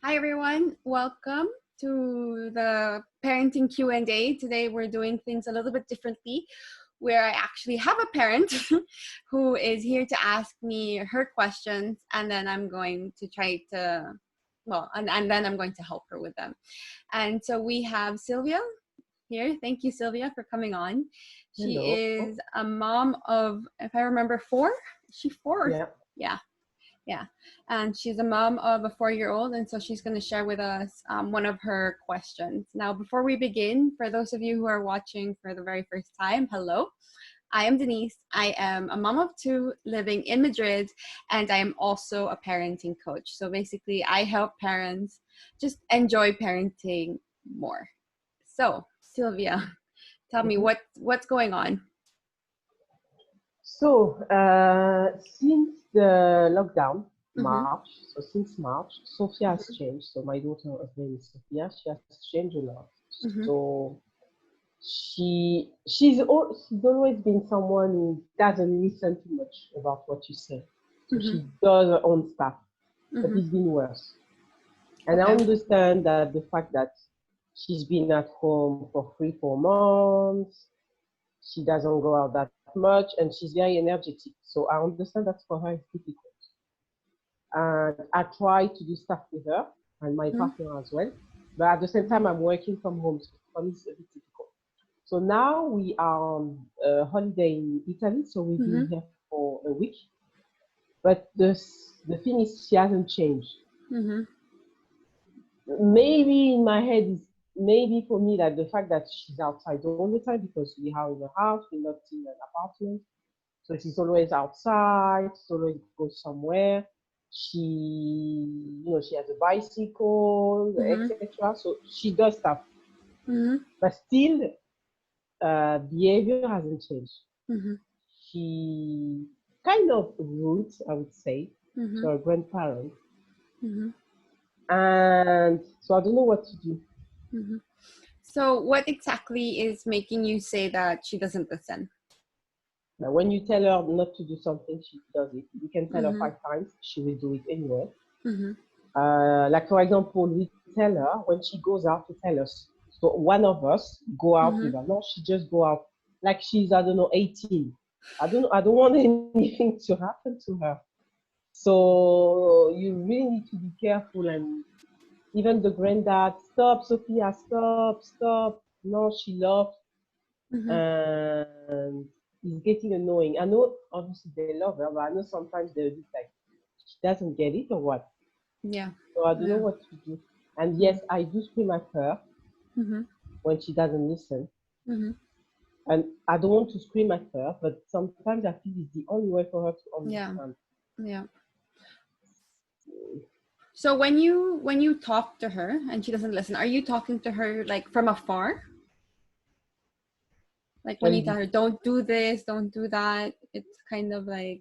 Hi everyone, welcome to the parenting Q&A. Today we're doing things a little bit differently where I actually have a parent who is here to ask me her questions, and then I'm going to try to, and then I'm going to help her with them. And so we have Sylvia here. Thank you, Sylvia, for coming on. She Hello. is a mom of, if I remember, four? Is she four? Yeah. Yeah. And she's a mom of a 4-year-old. And so she's going to share with us one of her questions. Now, before we begin, for those of you who are watching for the very first time, hello. I am Denise. I am a mom of two living in Madrid, and I am also a parenting coach. So basically, I help parents just enjoy parenting more. So, Sylvia, tell me what's going on. So, since the lockdown, March, so since March, Sophia has changed. So my daughter, her name is Sophia, she has changed a lot. So she's always been someone who doesn't listen too much about what you say. So she does her own stuff, but it's been worse. And I understand that the fact that she's been at home for 3-4 months, she doesn't go out that much, and she's very energetic. So I understand that for her it's difficult. And I try to do stuff with her and my partner as well. But at the same time, I'm working from home, so for me it's a bit difficult. So now we are on a holiday in Italy, so we've been here for a week. But the thing is, she hasn't changed. Maybe in my head is maybe for me that the fact that she's outside all the time, because we are in a house, we're not in an apartment, so she's always outside, she's always goes somewhere. She has a bicycle, etc. So she does stuff, but still behavior hasn't changed. She kind of rude, I would say, to her grandparent. And so I don't know what to do. So what exactly is making you say that she doesn't listen? Now, when you tell her not to do something, she does it. You can tell her 5 times, she will do it anyway. Like, for example, we tell her when she goes out to tell us. So one of us go out with her. No, she just go out like she's, I don't know, 18. I don't want anything to happen to her. So you really need to be careful. And even the granddad, stop, Sophia, stop. No, she loves. And it's getting annoying. I know obviously they love her, but I know sometimes they're just like, she doesn't get it or what. Yeah. So I don't know what to do. And yes, I do scream at her when she doesn't listen. And I don't want to scream at her, but sometimes I feel it's the only way for her to understand. Yeah. So when you talk to her and she doesn't listen, are you talking to her like from afar? Like when you tell her, don't do this, don't do that, it's kind of like.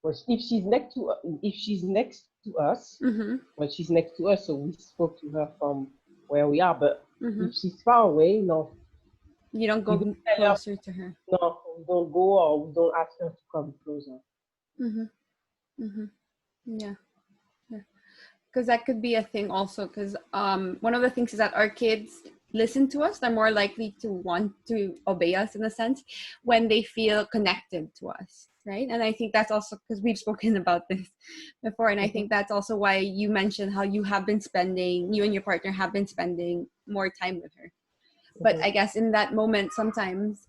Well, if she's next to us, well, she's next to us, so we spoke to her from where we are. But if she's far away, no. You don't go closer to her. No, we don't go, or we don't ask her to come closer. Yeah. Because that could be a thing also, because one of the things is that our kids listen to us. They're more likely to want to obey us in a sense when they feel connected to us, right? And I think that's also because we've spoken about this before, and I think that's also why you mentioned how you and your partner have been spending more time with her. But I guess in that moment sometimes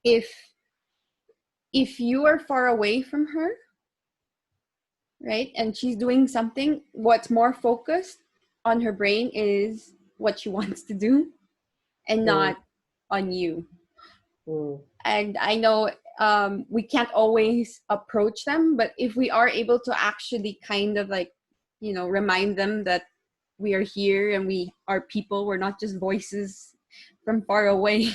if you are far away from her, right, and she's doing something, what's more focused on her brain is what she wants to do and not on you. And I know we can't always approach them, but if we are able to actually kind of like, remind them that we are here and we are people, we're not just voices from far away.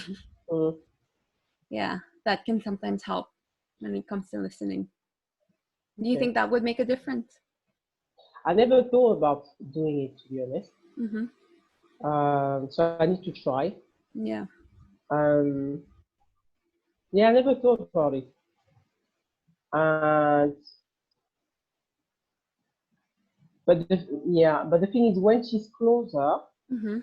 Yeah, that can sometimes help when it comes to listening. Do you think that would make a difference? I never thought about doing it, to be honest. So I need to try. Yeah. Yeah, I never thought about it. And but the thing is, when she's closer Mm-hmm.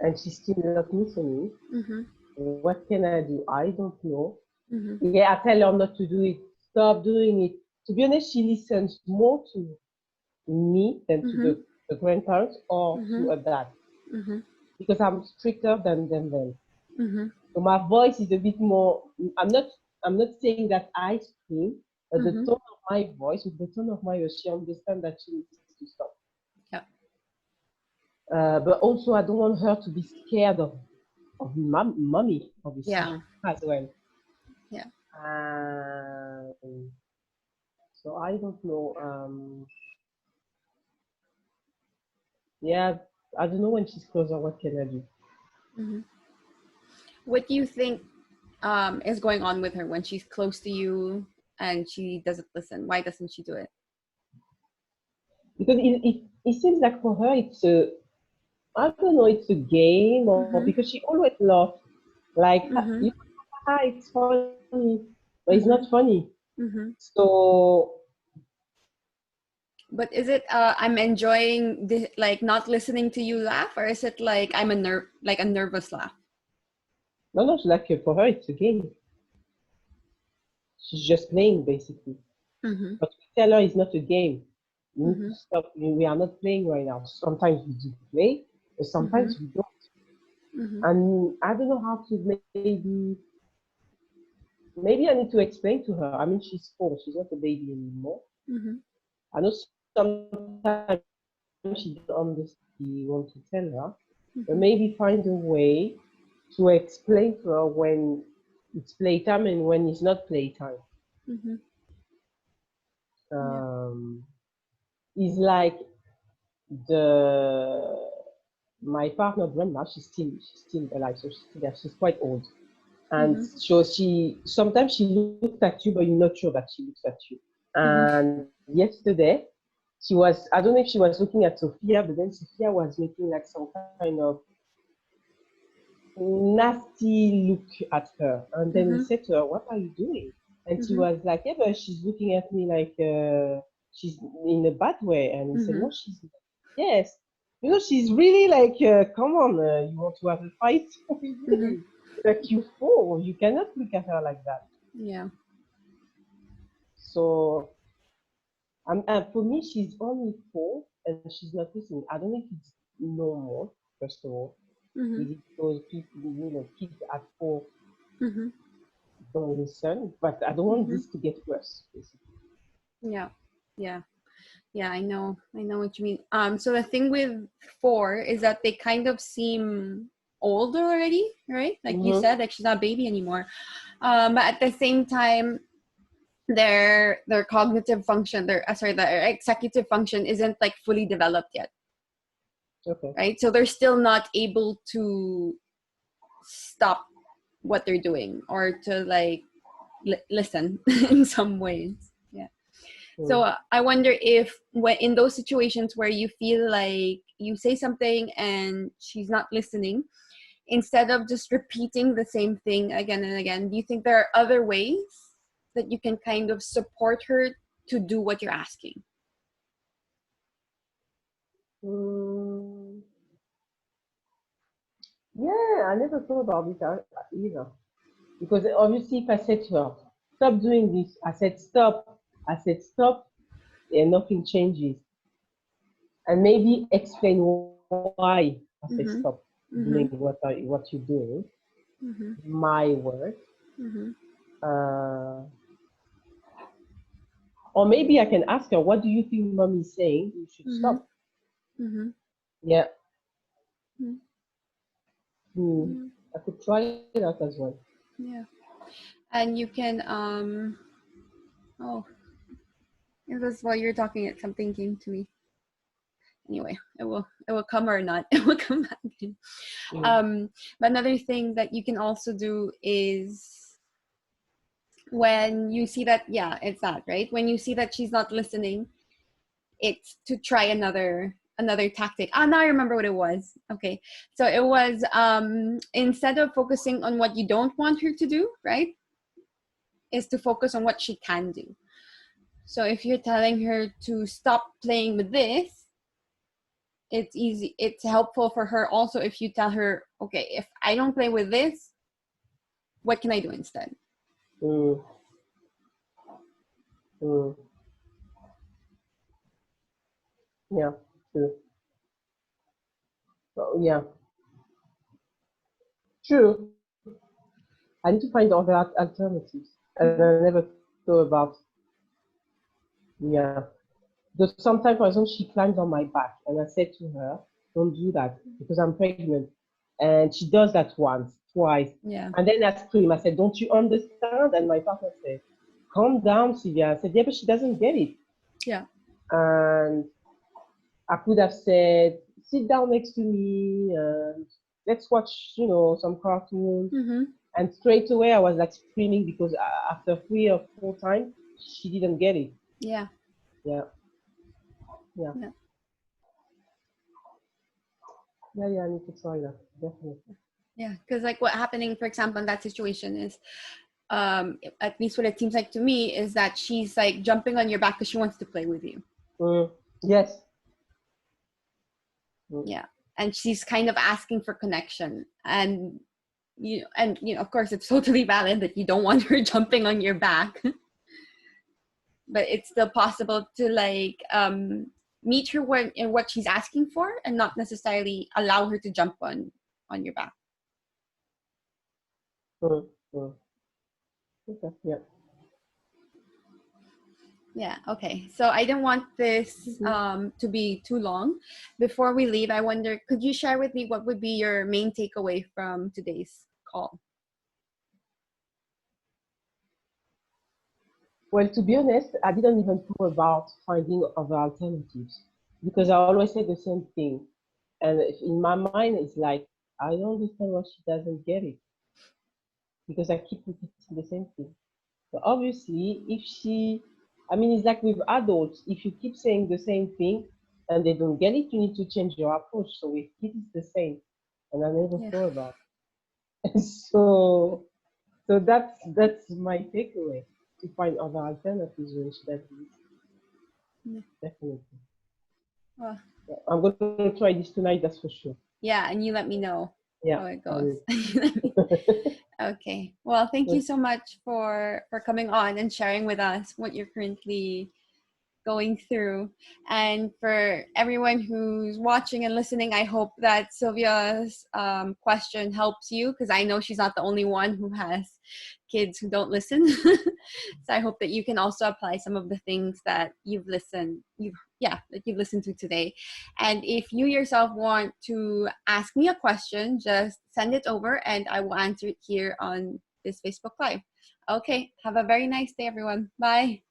and she's still not listening, Mm-hmm. what can I do? I don't know. Mm-hmm. Yeah, I tell her not to do it. Stop doing it. To be honest, she listens more to me than to Mm-hmm. the grandparents or Mm-hmm. to a dad Mm-hmm. because I'm stricter than them. Mm-hmm. So my voice is a bit more. I'm not saying that I scream, but the Mm-hmm. tone of my voice, with the tone of my voice, she understands that she needs to stop. Yeah. But also, I don't want her to be scared of mommy, obviously, Yeah. as well. Yeah. Um, so I don't know. Yeah, I don't know when she's closer. What can I do? Mm-hmm. What do you think is going on with her when she's close to you and she doesn't listen? Why doesn't she do it? Because it seems like for her it's a, I don't know, it's a game, or Mm-hmm. because she always laughs like, Mm-hmm. you know, it's funny, but it's Mm-hmm. not funny. Mm-hmm. So But is it I'm enjoying the like not listening to you laugh, or is it like I'm like a nervous laugh? no, no, like for her it's a game. She's just playing basically. Mm-hmm. But we tell her it's not a game. You need Mm-hmm. to stop. We are not playing right now. Sometimes we do play, but Mm-hmm. sometimes we don't. Mm-hmm. And I don't know how to maybe I need to explain to her. I mean, she's 4, she's not a baby anymore. Mm-hmm. I know sometimes she doesn't understand what you want to tell her, but Mm-hmm. maybe find a way to explain to her when it's playtime and when it's not playtime. Mm-hmm. Yeah. Um, it's like the my partner grandma, she's still alive, so she's quite old. And Mm-hmm. so she sometimes she looks at you, but you're not sure that she looks at you. Mm-hmm. And yesterday, she was, I don't know if she was looking at Sophia, but then Sophia was making like some kind of nasty look at her. And then we Mm-hmm. said to her, "What are you doing?" And she Mm-hmm. was like, "Yeah, but she's looking at me like she's in a bad way." And we said, Mm-hmm. "No, she's not." Yes. You know, she's really like, come on, you want to have a fight with Mm-hmm. me? Like, you fool, you cannot look at her like that. Yeah. So, and for me, she's only 4 and she's not listening. I don't know if it's normal, first of all. Mm-hmm. Is it because people, kids at 4 Mm-hmm. don't listen? But I don't want Mm-hmm. this to get worse, basically. Yeah. Yeah. Yeah, I know what you mean. So the thing with 4 is that they kind of seem older already, right? Like you Mm-hmm. said, like she's not a baby anymore. But at the same time, their cognitive function, their executive function isn't like fully developed yet, Okay. right? So they're still not able to stop what they're doing or to like listen in some ways. Yeah. So Mm. I wonder if when in those situations where you feel like you say something and she's not listening, instead of just repeating the same thing again and again, do you think there are other ways that you can kind of support her to do what you're asking? Mm. Yeah, I never thought about it either. Because obviously, if I said to her, "Stop doing this," I said, "Stop," and nothing changes. And maybe explain why I said Mm-hmm. stop Mm-hmm. doing what you're doing. Mm-hmm. My word. Mm-hmm. Uh, or maybe I can ask her, "What do you think mom is saying? You should Mm-hmm. stop." Mm-hmm. Yeah. Mm-hmm. Hmm. Yeah. I could try that as well. Yeah. And you can oh, it was while you're talking it something came to me. Anyway, it will come or not. It will come back in. Mm. But another thing that you can also do is when you see that, yeah, it's that, right? When you see that she's not listening, it's to try another tactic. Now I remember what it was. Okay. So it was instead of focusing on what you don't want her to do, right? Is to focus on what she can do. So if you're telling her to stop playing with this, it's easy. It's helpful for her also if you tell her, okay, if I don't play with this, what can I do instead? Mm. Mm. Yeah, true. So, yeah, true. I need to find other alternatives. And I never thought about, yeah. Because sometimes, for example, she climbs on my back, and I said to her, don't do that because I'm pregnant. And she does that once, twice. Yeah. And then I scream, I said, don't you understand? And my partner said, calm down, Sylvia. I said, yeah, but she doesn't get it. Yeah. And I could have said, sit down next to me and let's watch, some cartoons. Mm-hmm. And straight away, I was like screaming because after 3 or 4 times, she didn't get it. Yeah. Yeah, yeah, Yeah. yeah. I need to try that definitely. Yeah. Because like what happening, for example, in that situation is, at least what it seems like to me, is that she's like jumping on your back because she wants to play with you. Yes. Yeah. And she's kind of asking for connection. And of course it's totally valid that you don't want her jumping on your back. But it's still possible to like meet her in what she's asking for and not necessarily allow her to jump on your back. Okay. Yeah. Yeah. Okay. So I didn't want this to be too long. Before we leave, I wonder, could you share with me what would be your main takeaway from today's call? Well, to be honest, I didn't even thought about finding other alternatives because I always say the same thing. And in my mind, it's like, I don't understand why she doesn't get it because I keep repeating the same thing. But obviously, it's like with adults, if you keep saying the same thing and they don't get it, you need to change your approach. So with kids, it's the same. And I never Yeah. thought about it. So that's my takeaway, to find other alternatives when she doesn't Yeah. definitely. Well, Yeah, I'm gonna try this tonight, that's for sure. yeah, and you let me know Yeah, how it I goes. will. Okay. Well, thank you so much for coming on and sharing with us what you're currently going through. And for everyone who's watching and listening, I hope that Sylvia's question helps you, because I know she's not the only one who has kids who don't listen. So I hope that you can also apply some of the things that you've listened to today. And if you yourself want to ask me a question, just send it over and I will answer it here on this Facebook Live. Okay, have a very nice day, everyone. Bye.